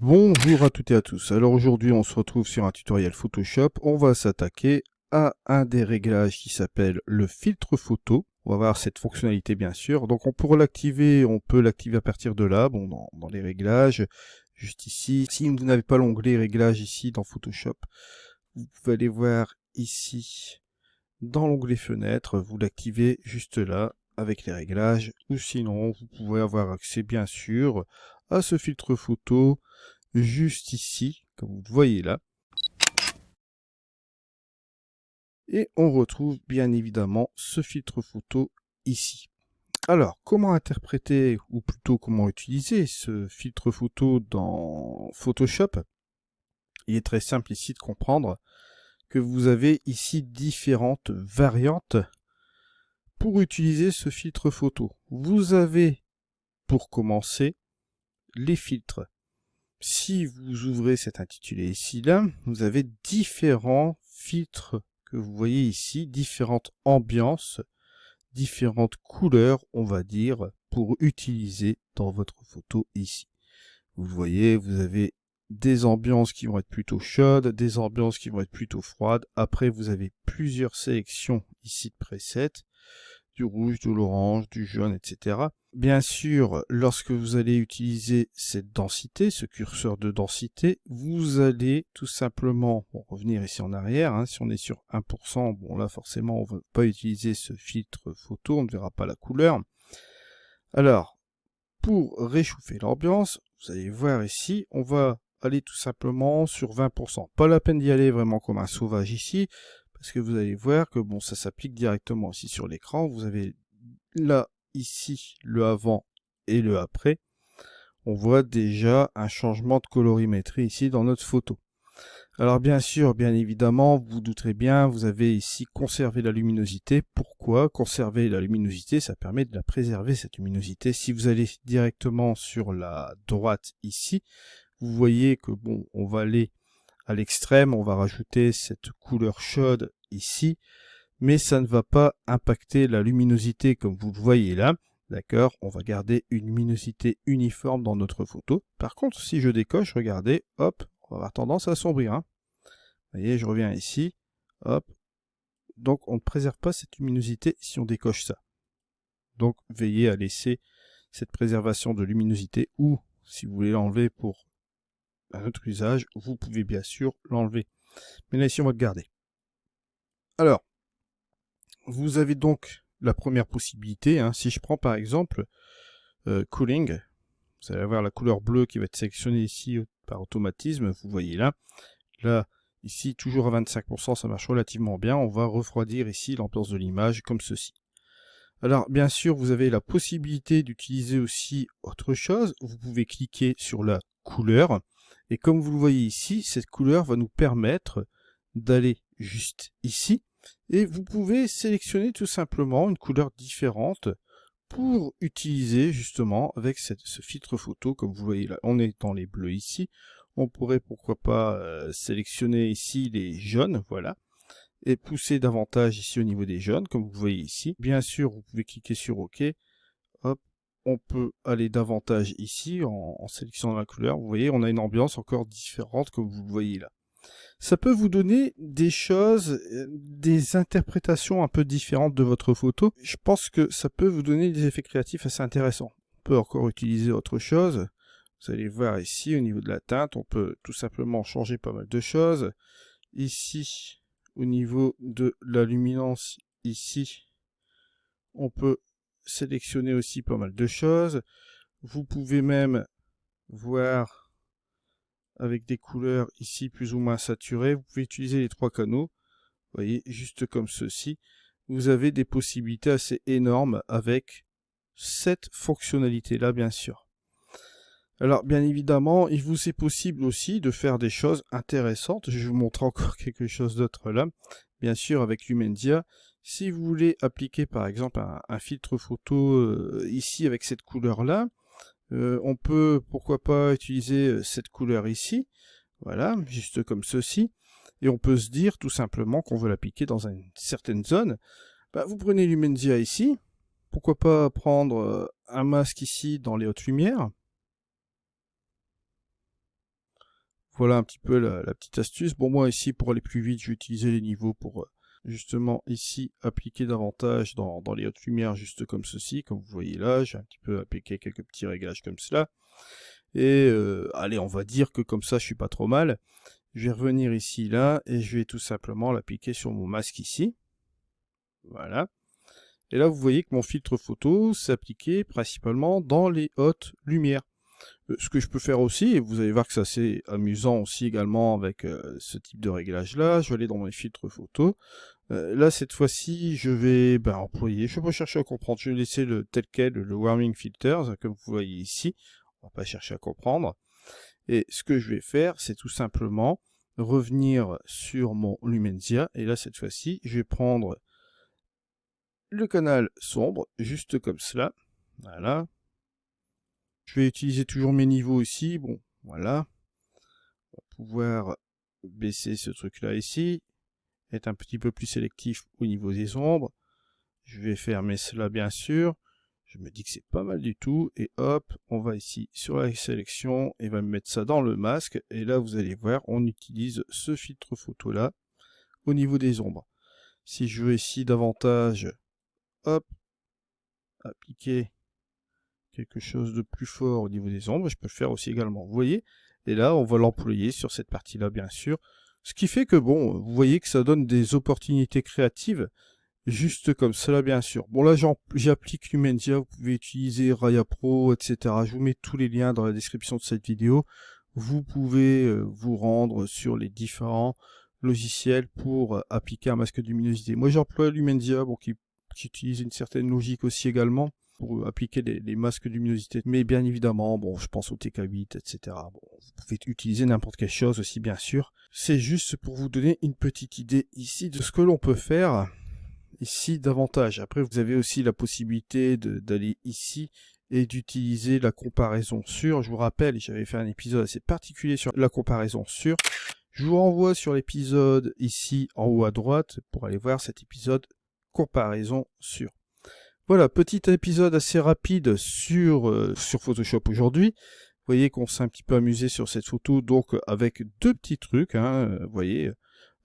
Bonjour à toutes et à tous. Alors aujourd'hui, on se retrouve sur un tutoriel Photoshop. On va s'attaquer à un des réglages qui s'appelle le filtre photo. On va voir cette fonctionnalité bien sûr. Donc on peut l'activer, à partir de là, bon, dans les réglages, juste ici. Si vous n'avez pas l'onglet réglages ici dans Photoshop, vous pouvez aller voir ici dans l'onglet fenêtre, vous l'activez juste là avec les réglages, ou sinon vous pouvez avoir accès bien sûr à ce filtre photo juste ici, comme vous le voyez là. Et on retrouve bien évidemment ce filtre photo ici. Alors, comment interpréter, ou plutôt comment utiliser ce filtre photo dans Photoshop? Il est très simple ici de comprendre que vous avez ici différentes variantes pour utiliser ce filtre photo. Vous avez, pour commencer, les filtres. Si vous ouvrez cet intitulé ici, là, vous avez différents filtres que vous voyez ici, différentes ambiances, différentes couleurs, on va dire, pour utiliser dans votre photo ici. Vous le voyez, vous avez des ambiances qui vont être plutôt chaudes, des ambiances qui vont être plutôt froides. Après, vous avez plusieurs sélections ici de presets, du rouge, de l'orange, du jaune, etc. Bien sûr, lorsque vous allez utiliser cette densité, ce curseur de densité, vous allez tout simplement revenir ici en arrière. Hein, si on est sur 1%, bon là forcément on ne va pas utiliser ce filtre photo, on ne verra pas la couleur. Alors, pour réchauffer l'ambiance, vous allez voir ici, on va aller tout simplement sur 20%. Pas la peine d'y aller vraiment comme un sauvage ici, parce que vous allez voir que bon, ça s'applique directement ici sur l'écran. Vous avez là, ici, le avant et le après. On voit déjà un changement de colorimétrie ici dans notre photo. Alors bien sûr, bien évidemment, vous vous douterez bien, vous avez ici conservé la luminosité. Pourquoi conserver la luminosité? Ça permet de la préserver, cette luminosité. Si vous allez directement sur la droite ici, vous voyez que bon, on va aller à l'extrême, on va rajouter cette couleur chaude ici, mais ça ne va pas impacter la luminosité comme vous le voyez là. D'accord, on va garder une luminosité uniforme dans notre photo. Par contre, si je décoche, regardez, hop, on va avoir tendance à assombrir. Hein. Vous voyez, je reviens ici, hop. Donc, on ne préserve pas cette luminosité si on décoche ça. Donc, veillez à laisser cette préservation de luminosité ou, si vous voulez l'enlever pour un autre usage, vous pouvez bien sûr l'enlever. Mais là, ici, on va le garder. Alors, vous avez donc la première possibilité. Hein, si je prends par exemple Cooling, vous allez avoir la couleur bleue qui va être sélectionnée ici par automatisme. Vous voyez là. Là, ici, toujours à 25%, ça marche relativement bien. On va refroidir ici l'ambiance de l'image comme ceci. Alors, bien sûr, vous avez la possibilité d'utiliser aussi autre chose. Vous pouvez cliquer sur la couleur. Et comme vous le voyez ici, cette couleur va nous permettre d'aller juste ici. Et vous pouvez sélectionner tout simplement une couleur différente pour utiliser justement avec ce filtre photo. Comme vous voyez là, on est dans les bleus ici. On pourrait pourquoi pas sélectionner ici les jaunes, voilà, et pousser davantage ici au niveau des jaunes, comme vous voyez ici. Bien sûr, vous pouvez cliquer sur OK. Hop, on peut aller davantage ici en sélectionnant la couleur. Vous voyez, on a une ambiance encore différente, comme vous le voyez là. Ça peut vous donner des choses, des interprétations un peu différentes de votre photo. Je pense que ça peut vous donner des effets créatifs assez intéressants. On peut encore utiliser autre chose. Vous allez voir ici, au niveau de la teinte, on peut tout simplement changer pas mal de choses. Ici, au niveau de la luminance, ici, on peut sélectionner aussi pas mal de choses. Vous pouvez même voir avec des couleurs ici plus ou moins saturées. Vous pouvez utiliser les trois canaux. Vous voyez, juste comme ceci. Vous avez des possibilités assez énormes avec cette fonctionnalité-là, bien sûr. Alors, bien évidemment, il vous est possible aussi de faire des choses intéressantes. Je vais vous montrer encore quelque chose d'autre là. Bien sûr, avec Lumendia, si vous voulez appliquer par exemple un filtre photo ici avec cette couleur-là, on peut pourquoi pas utiliser cette couleur ici. Voilà, juste comme ceci. Et on peut se dire tout simplement qu'on veut l'appliquer dans une certaine zone. Bah, vous prenez Lumendia ici. Pourquoi pas prendre un masque ici dans les hautes lumières. Voilà un petit peu la petite astuce. Bon, moi ici, pour aller plus vite, je vais utiliser les niveaux pour justement ici appliquer davantage dans les hautes lumières, juste comme ceci, comme vous voyez là. J'ai un petit peu appliqué quelques petits réglages comme cela. Et allez, on va dire que comme ça, je suis pas trop mal. Je vais revenir ici, là, et je vais tout simplement l'appliquer sur mon masque ici. Voilà. Et là, vous voyez que mon filtre photo s'appliquait principalement dans les hautes lumières. Ce que je peux faire aussi, et vous allez voir que c'est assez amusant aussi également avec ce type de réglage là, je vais aller dans mes filtres photos. Là cette fois-ci je vais employer, je ne vais pas chercher à comprendre, je vais laisser le tel quel, le warming filters, comme vous voyez ici, on va pas chercher à comprendre. Et ce que je vais faire, c'est tout simplement revenir sur mon Lumenzia, et là cette fois-ci je vais prendre le canal sombre, juste comme cela, voilà. Je vais utiliser toujours mes niveaux ici. Bon, voilà. On va pouvoir baisser ce truc-là ici. Être un petit peu plus sélectif au niveau des ombres. Je vais fermer cela, bien sûr. Je me dis que c'est pas mal du tout. Et hop, on va ici sur la sélection et va mettre ça dans le masque. Et là, vous allez voir, on utilise ce filtre photo-là au niveau des ombres. Si je veux ici davantage, hop, appliquer quelque chose de plus fort au niveau des ombres, je peux le faire aussi également, vous voyez, et là on va l'employer sur cette partie là bien sûr, ce qui fait que bon, vous voyez que ça donne des opportunités créatives, juste comme cela bien sûr. Bon là j'applique Lumenzia, vous pouvez utiliser Raya Pro, etc. Je vous mets tous les liens dans la description de cette vidéo, vous pouvez vous rendre sur les différents logiciels pour appliquer un masque de luminosité. Moi j'emploie Lumenzia, bon, qui utilise une certaine logique aussi également, pour appliquer les masques de luminosité. Mais bien évidemment, bon, je pense au TK8, etc. Bon, vous pouvez utiliser n'importe quelle chose aussi, bien sûr. C'est juste pour vous donner une petite idée ici de ce que l'on peut faire ici davantage. Après, vous avez aussi la possibilité d'aller ici et d'utiliser la comparaison sur. Je vous rappelle, j'avais fait un épisode assez particulier sur la comparaison sur. Je vous renvoie sur l'épisode ici en haut à droite pour aller voir cet épisode comparaison sur. Voilà, petit épisode assez rapide sur Photoshop aujourd'hui. Vous voyez qu'on s'est un petit peu amusé sur cette photo, donc avec deux petits trucs, hein, vous voyez,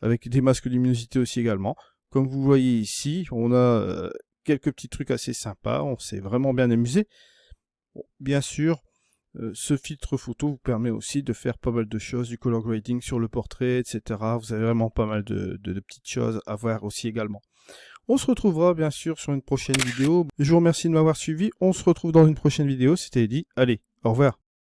avec des masques de luminosité aussi également. Comme vous voyez ici, on a quelques petits trucs assez sympas, on s'est vraiment bien amusé. Bon, bien sûr, ce filtre photo vous permet aussi de faire pas mal de choses, du color grading sur le portrait, etc. Vous avez vraiment pas mal de petites choses à voir aussi également. On se retrouvera bien sûr sur une prochaine vidéo. Je vous remercie de m'avoir suivi. On se retrouve dans une prochaine vidéo. C'était Eddy. Allez, au revoir.